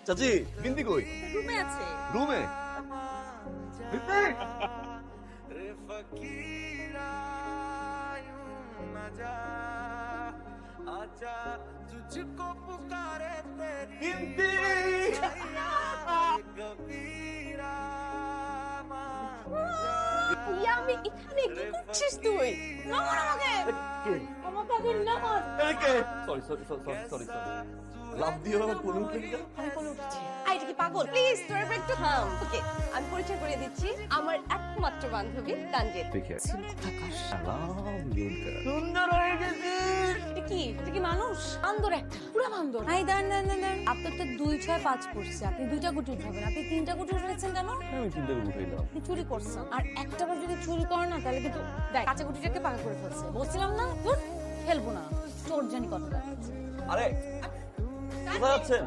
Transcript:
চাচি বিন্দি কই? রুমে আছে। রুমে? বিন্দি! বিন্দি! আমি এখানে কি করছিস তুই? নামো আমাকে। কে? আমাকে আগে নামো। এই কে? সরি। লাভ দিয়ে আমার কোলে উঠে গেল। আমি কোলে উঠেছি। এটা কি পাগল? প্লিজ তোর একটু থাম। ওকে, আমি পরিচয় করে দিচ্ছি। আমার একমাত্র বান্ধবী তানজিদ। ঠিক আছে। থাকাস। সুন্দর হয়ে গেছিস। এটা কি মানুষ? বান্দর একটা। পুরো বান্দর। এই দাঁড়ান। আপনার তো 2-6-5 পড়ছে। আপনি 2টা গুটি উঠাবেন। আপনি 3টা গুটি উঠেছেন কেন? আমি চিন্তা করে উঠাইলাম। আপনি চুরি করছেন। আর একটা বার যদি চুরি করেন না তাহলে কিন্তু দেখ কাঁচা গুটিটাকে পাকা করে ফেলছে। বলছিলাম না? খেলবো না। চোর জানি কতটা। আরে কোথায় যাচ্ছেন?